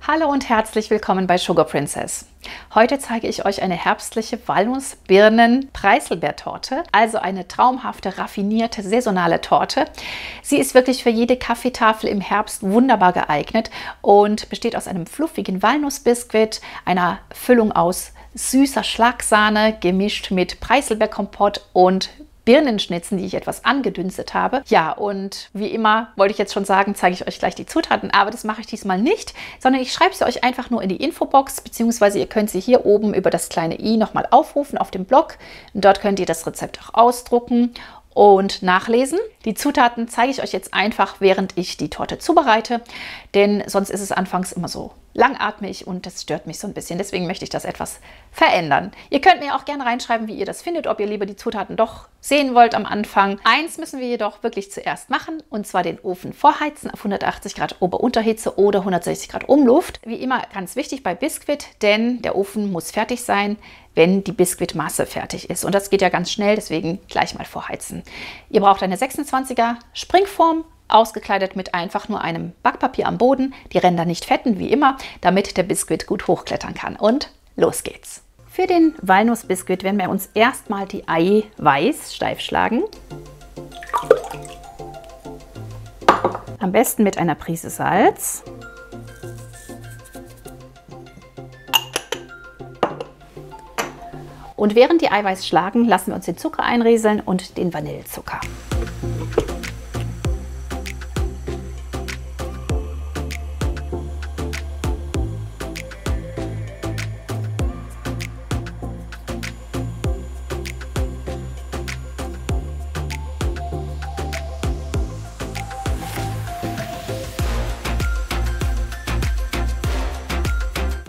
Hallo und herzlich willkommen bei Sugar Princess. Heute zeige ich euch eine herbstliche Walnuss-Birnen-Preiselbeertorte, also eine traumhafte, raffinierte, saisonale Torte. Sie ist wirklich für jede Kaffeetafel im Herbst wunderbar geeignet und besteht aus einem fluffigen Walnussbiskuit, einer Füllung aus süßer Schlagsahne, gemischt mit Preiselbeerkompott und Birnenschnitzen, die ich etwas angedünstet habe. Ja, und wie immer wollte ich jetzt schon sagen, zeige ich euch gleich die Zutaten, aber das mache ich diesmal nicht, sondern ich schreibe sie euch einfach nur in die Infobox, beziehungsweise ihr könnt sie hier oben über das kleine i nochmal aufrufen auf dem Blog. Und dort könnt ihr das Rezept auch ausdrucken und nachlesen. Die Zutaten zeige ich euch jetzt einfach, während ich die Torte zubereite, denn sonst ist es anfangs immer so langatmig und das stört mich so ein bisschen. Deswegen möchte ich das etwas verändern. Ihr könnt mir auch gerne reinschreiben, wie ihr das findet, ob ihr lieber die Zutaten doch sehen wollt am Anfang. Eins müssen wir jedoch wirklich zuerst machen, und zwar den Ofen vorheizen auf 180 Grad Ober-Unterhitze oder 160 Grad Umluft. Wie immer ganz wichtig bei Biskuit, denn der Ofen muss fertig sein, wenn die Biskuitmasse fertig ist. Und das geht ja ganz schnell, deswegen gleich mal vorheizen. Ihr braucht eine 26er Springform, ausgekleidet mit einfach nur einem Backpapier am Boden, die Ränder nicht fetten, wie immer, damit der Biskuit gut hochklettern kann. Und los geht's! Für den Walnussbiskuit werden wir uns erstmal die Eiweiß steif schlagen. Am besten mit einer Prise Salz. Und während die Eiweiß schlagen, lassen wir uns den Zucker einrieseln und den Vanillezucker.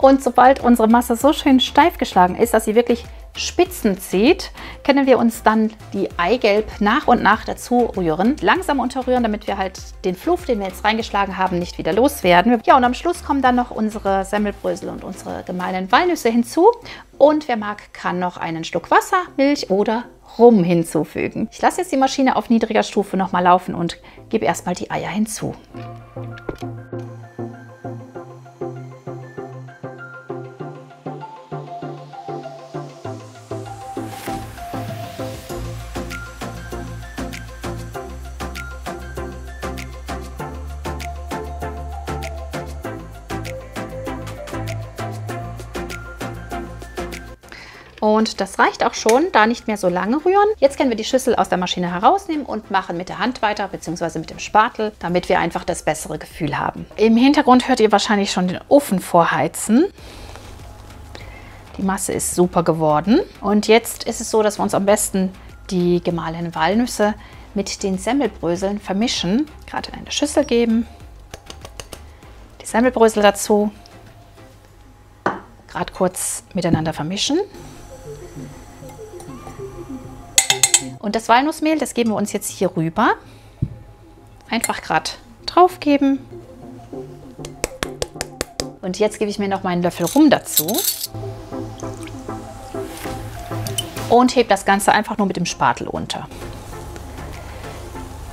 Und sobald unsere Masse so schön steif geschlagen ist, dass sie wirklich Spitzen zieht, können wir uns dann die Eigelb nach und nach dazu rühren. Langsam unterrühren, damit wir halt den Fluff, den wir jetzt reingeschlagen haben, nicht wieder loswerden. Ja, und am Schluss kommen dann noch unsere Semmelbrösel und unsere gemahlenen Walnüsse hinzu. Und wer mag, kann noch einen Schluck Wasser, Milch oder Rum hinzufügen. Ich lasse jetzt die Maschine auf niedriger Stufe nochmal laufen und gebe erstmal die Eier hinzu. Und das reicht auch schon, da nicht mehr so lange rühren. Jetzt können wir die Schüssel aus der Maschine herausnehmen und machen mit der Hand weiter, beziehungsweise mit dem Spatel, damit wir einfach das bessere Gefühl haben. Im Hintergrund hört ihr wahrscheinlich schon den Ofen vorheizen. Die Masse ist super geworden. Und jetzt ist es so, dass wir uns am besten die gemahlenen Walnüsse mit den Semmelbröseln vermischen. Gerade in eine Schüssel geben. Die Semmelbrösel dazu. Gerade kurz miteinander vermischen. Und das Walnussmehl, das geben wir uns jetzt hier rüber. Einfach gerade drauf geben. Und jetzt gebe ich mir noch meinen Löffel Rum dazu. Und hebe das Ganze einfach nur mit dem Spatel unter.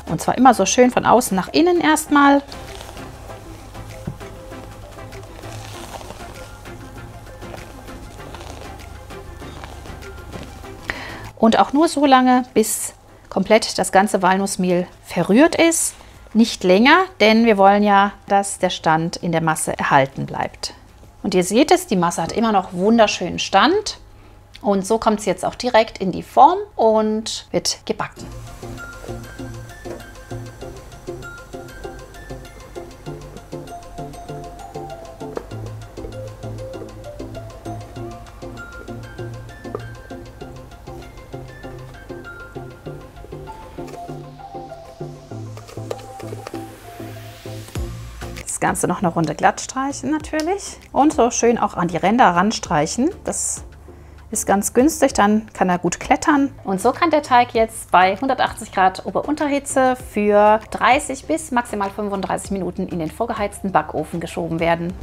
Und zwar immer so schön von außen nach innen erstmal. Und auch nur so lange, bis komplett das ganze Walnussmehl verrührt ist. Nicht länger, denn wir wollen ja, dass der Stand in der Masse erhalten bleibt. Und ihr seht es, die Masse hat immer noch wunderschönen Stand. Und so kommt sie jetzt auch direkt in die Form und wird gebacken. Das Ganze noch eine Runde glatt streichen natürlich und so schön auch an die Ränder ranstreichen. Das ist ganz günstig, dann kann er gut klettern. Und so kann der Teig jetzt bei 180 Grad Ober-Unterhitze für 30 bis maximal 35 Minuten in den vorgeheizten Backofen geschoben werden.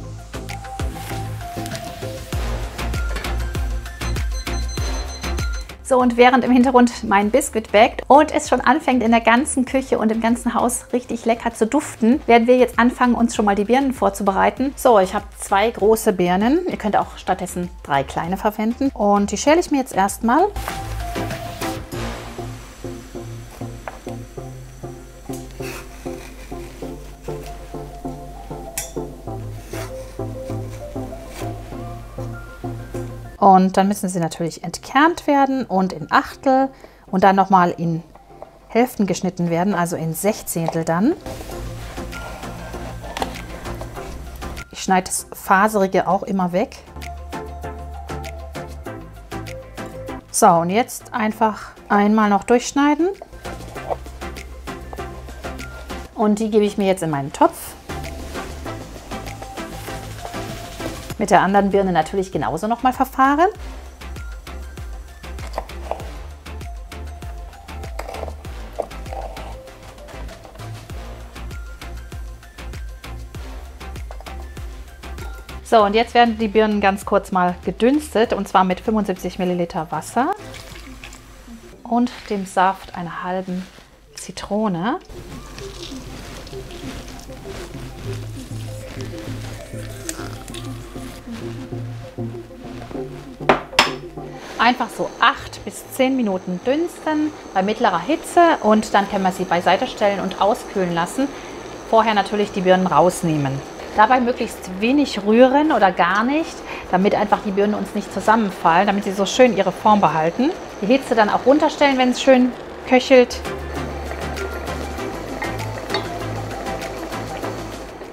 So, und während im Hintergrund mein Biskuit backt und es schon anfängt in der ganzen Küche und im ganzen Haus richtig lecker zu duften, werden wir jetzt anfangen, uns schon mal die Birnen vorzubereiten. So, ich habe 2 große Birnen. Ihr könnt auch stattdessen 3 kleine verwenden. Und die schäle ich mir jetzt erstmal. Und dann müssen sie natürlich entkernt werden und in Achtel und dann nochmal in Hälften geschnitten werden, also in Sechzehntel dann. Ich schneide das Faserige auch immer weg. So, und jetzt einfach einmal noch durchschneiden. Und die gebe ich mir jetzt in meinen Topf. Mit der anderen Birne natürlich genauso nochmal verfahren. So, und jetzt werden die Birnen ganz kurz mal gedünstet, und zwar mit 75 Milliliter Wasser und dem Saft einer halben Zitrone. Einfach so 8 bis 10 Minuten dünsten bei mittlerer Hitze und dann können wir sie beiseite stellen und auskühlen lassen. Vorher natürlich die Birnen rausnehmen. Dabei möglichst wenig rühren oder gar nicht, damit einfach die Birnen uns nicht zusammenfallen, damit sie so schön ihre Form behalten. Die Hitze dann auch runterstellen, wenn es schön köchelt.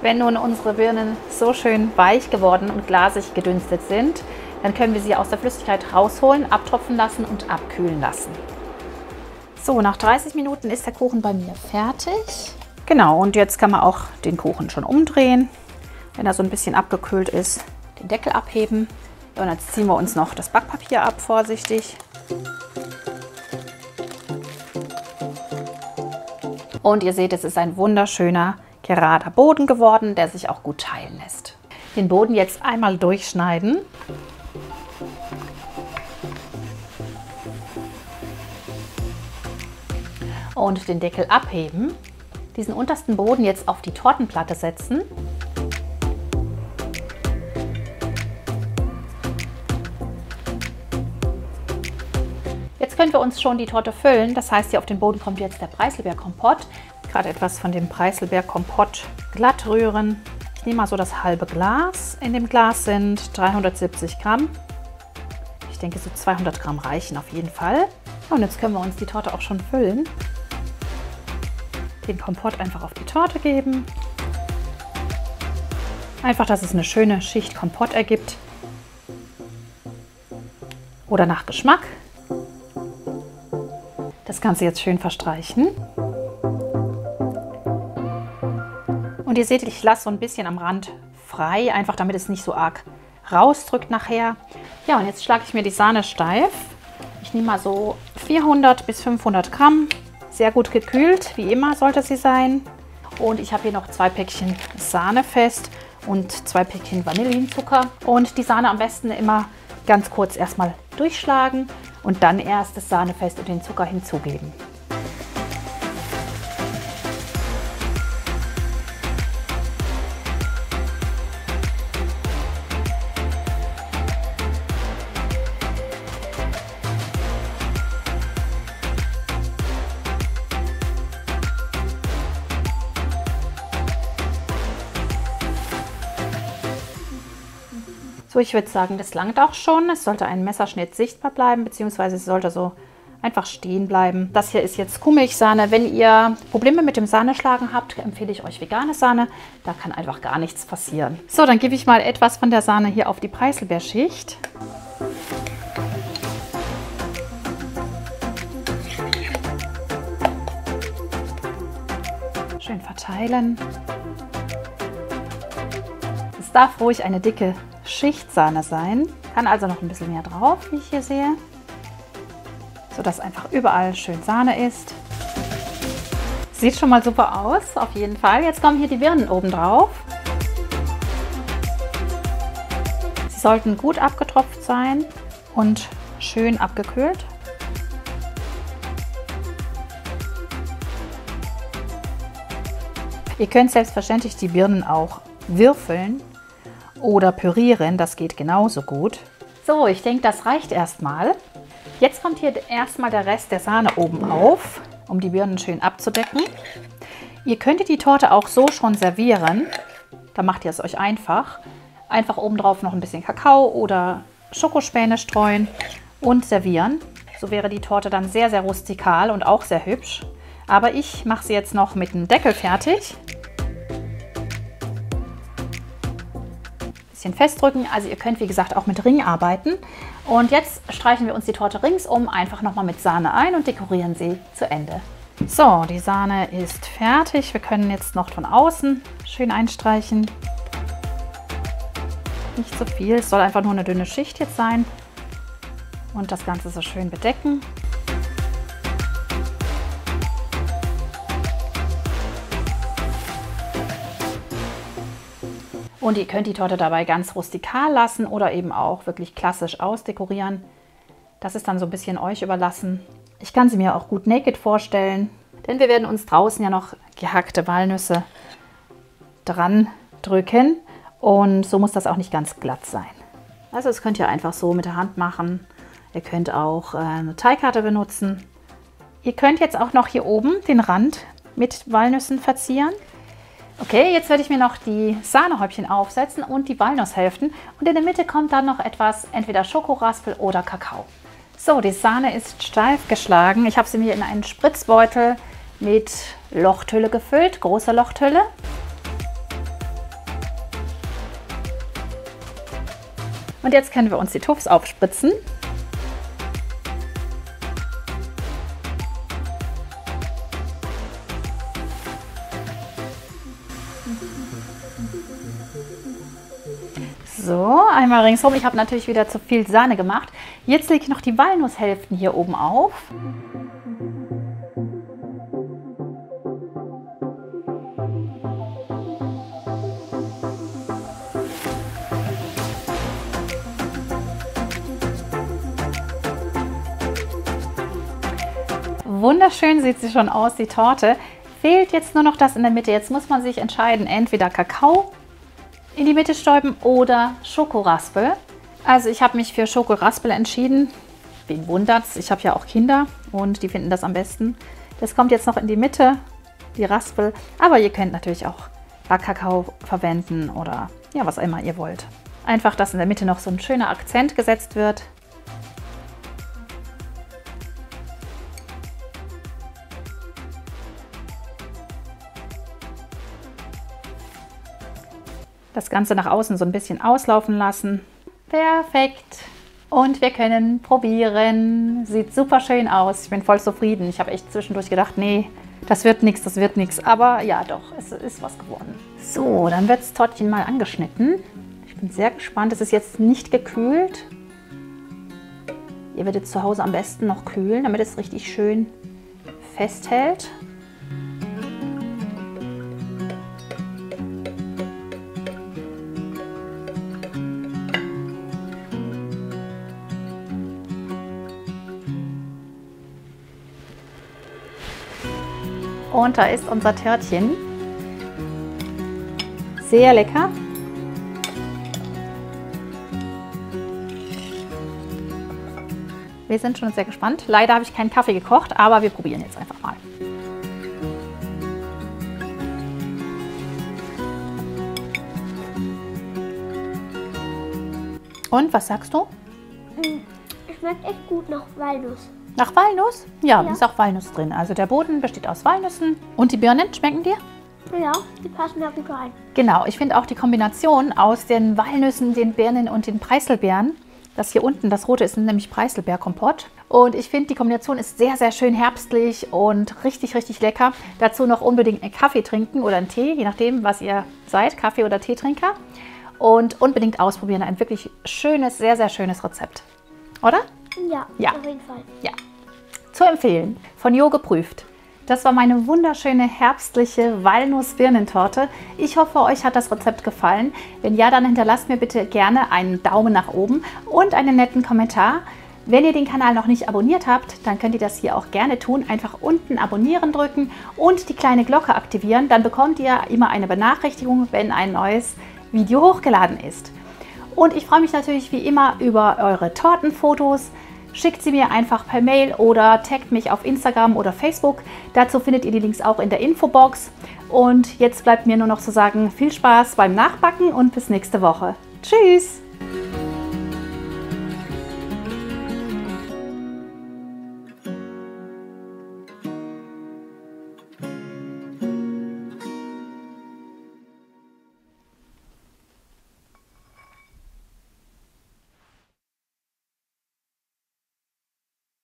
Wenn nun unsere Birnen so schön weich geworden und glasig gedünstet sind, dann können wir sie aus der Flüssigkeit rausholen, abtropfen lassen und abkühlen lassen. So, nach 30 Minuten ist der Kuchen bei mir fertig. Genau, und jetzt kann man auch den Kuchen schon umdrehen. Wenn er so ein bisschen abgekühlt ist, den Deckel abheben. Und jetzt ziehen wir uns noch das Backpapier ab, vorsichtig. Und ihr seht, es ist ein wunderschöner, gerader Boden geworden, der sich auch gut teilen lässt. Den Boden jetzt einmal durchschneiden. Und den Deckel abheben. Diesen untersten Boden jetzt auf die Tortenplatte setzen. Jetzt können wir uns schon die Torte füllen. Das heißt, hier auf den Boden kommt jetzt der Preiselbeerkompott. Gerade etwas von dem Preiselbeerkompott glatt rühren. Ich nehme mal so das halbe Glas. In dem Glas sind 370 Gramm. Ich denke, so 200 Gramm reichen auf jeden Fall. Und jetzt können wir uns die Torte auch schon füllen. Den Kompott einfach auf die Torte geben. Einfach, dass es eine schöne Schicht Kompott ergibt. Oder nach Geschmack. Das Ganze jetzt schön verstreichen. Und ihr seht, ich lasse so ein bisschen am Rand frei, einfach damit es nicht so arg rausdrückt nachher. Ja, und jetzt schlage ich mir die Sahne steif. Ich nehme mal so 400 bis 500 Gramm. Sehr gut gekühlt, wie immer sollte sie sein. Und ich habe hier noch 2 Päckchen Sahne fest und 2 Päckchen Vanillinzucker. Und die Sahne am besten immer ganz kurz erstmal durchschlagen und dann erst das Sahnefest und den Zucker hinzugeben. So, ich würde sagen, das langt auch schon. Es sollte ein Messerschnitt sichtbar bleiben, beziehungsweise es sollte so einfach stehen bleiben. Das hier ist jetzt Kuhmilchsahne. Wenn ihr Probleme mit dem Sahneschlagen habt, empfehle ich euch vegane Sahne. Da kann einfach gar nichts passieren. So, dann gebe ich mal etwas von der Sahne hier auf die Preiselbeerschicht. Schön verteilen. Es darf ruhig eine dicke Schicht Sahne sein. Kann also noch ein bisschen mehr drauf, wie ich hier sehe. Sodass einfach überall schön Sahne ist. Sieht schon mal super aus, auf jeden Fall. Jetzt kommen hier die Birnen oben drauf. Sie sollten gut abgetropft sein und schön abgekühlt. Ihr könnt selbstverständlich die Birnen auch würfeln oder pürieren, das geht genauso gut. So, ich denke, das reicht erstmal. Jetzt kommt hier erstmal der Rest der Sahne oben auf, um die Birnen schön abzudecken. Ihr könntet die Torte auch so schon servieren, da macht ihr es euch einfach. Einfach obendrauf noch ein bisschen Kakao oder Schokospäne streuen und servieren. So wäre die Torte dann sehr, sehr rustikal und auch sehr hübsch. Aber ich mache sie jetzt noch mit dem Deckel fertig. Bisschen festdrücken, also ihr könnt wie gesagt auch mit Ring arbeiten. Und jetzt streichen wir uns die Torte ringsum einfach nochmal mit Sahne ein und dekorieren sie zu Ende. So, die Sahne ist fertig. Wir können jetzt noch von außen schön einstreichen. Nicht so viel, es soll einfach nur eine dünne Schicht jetzt sein. Und das Ganze so schön bedecken. Und ihr könnt die Torte dabei ganz rustikal lassen oder eben auch wirklich klassisch ausdekorieren. Das ist dann so ein bisschen euch überlassen. Ich kann sie mir auch gut naked vorstellen, denn wir werden uns draußen ja noch gehackte Walnüsse dran drücken. Und so muss das auch nicht ganz glatt sein. Also das könnt ihr einfach so mit der Hand machen. Ihr könnt auch eine Teigkarte benutzen. Ihr könnt jetzt auch noch hier oben den Rand mit Walnüssen verzieren. Okay, jetzt werde ich mir noch die Sahnehäubchen aufsetzen und die Walnusshälften. Und in der Mitte kommt dann noch etwas, entweder Schokoraspel oder Kakao. So, die Sahne ist steif geschlagen. Ich habe sie mir in einen Spritzbeutel mit Lochtülle gefüllt, große Lochtülle. Und jetzt können wir uns die Tuffs aufspritzen. So, einmal ringsherum. Ich habe natürlich wieder zu viel Sahne gemacht. Jetzt lege ich noch die Walnusshälften hier oben auf. Wunderschön sieht sie schon aus, die Torte. Fehlt jetzt nur noch das in der Mitte. Jetzt muss man sich entscheiden, entweder Kakao in die Mitte stäuben oder Schokoraspel. Also ich habe mich für Schokoraspel entschieden. Wen wundert's? Ich habe ja auch Kinder und die finden das am besten. Das kommt jetzt noch in die Mitte, die Raspel. Aber ihr könnt natürlich auch Backakao verwenden oder ja, was immer ihr wollt. Einfach, dass in der Mitte noch so ein schöner Akzent gesetzt wird. Das Ganze nach außen so ein bisschen auslaufen lassen. Perfekt. Und wir können probieren. Sieht super schön aus. Ich bin voll zufrieden. Ich habe echt zwischendurch gedacht, nee, das wird nichts, das wird nichts. Aber ja, doch, es ist was geworden. So, dann wird das Tortchen mal angeschnitten. Ich bin sehr gespannt. Es ist jetzt nicht gekühlt. Ihr werdet zu Hause am besten noch kühlen, damit es richtig schön festhält. Und da ist unser Törtchen. Sehr lecker. Wir sind schon sehr gespannt. Leider habe ich keinen Kaffee gekocht, aber wir probieren jetzt einfach mal. Und was sagst du? Es schmeckt echt gut nach Walnuss. Nach Walnuss? Ja, ist auch Walnuss drin. Also der Boden besteht aus Walnüssen. Und die Birnen, schmecken dir? Ja, die passen da gut rein. Genau, ich finde auch die Kombination aus den Walnüssen, den Birnen und den Preiselbeeren. Das hier unten, das rote, ist nämlich Preiselbeerkompott. Und ich finde, die Kombination ist sehr, sehr schön herbstlich und richtig, richtig lecker. Dazu noch unbedingt einen Kaffee trinken oder einen Tee, je nachdem, was ihr seid, Kaffee- oder Teetrinker. Und unbedingt ausprobieren. Ein wirklich schönes, sehr, sehr schönes Rezept. Oder? Ja, auf jeden Fall. Ja, zu empfehlen. Von Jo geprüft. Das war meine wunderschöne herbstliche Walnuss-Birnentorte. Ich hoffe, euch hat das Rezept gefallen. Wenn ja, dann hinterlasst mir bitte gerne einen Daumen nach oben und einen netten Kommentar. Wenn ihr den Kanal noch nicht abonniert habt, dann könnt ihr das hier auch gerne tun. Einfach unten abonnieren drücken und die kleine Glocke aktivieren. Dann bekommt ihr immer eine Benachrichtigung, wenn ein neues Video hochgeladen ist. Und ich freue mich natürlich wie immer über eure Tortenfotos. Schickt sie mir einfach per Mail oder taggt mich auf Instagram oder Facebook. Dazu findet ihr die Links auch in der Infobox. Und jetzt bleibt mir nur noch zu sagen, viel Spaß beim Nachbacken und bis nächste Woche. Tschüss!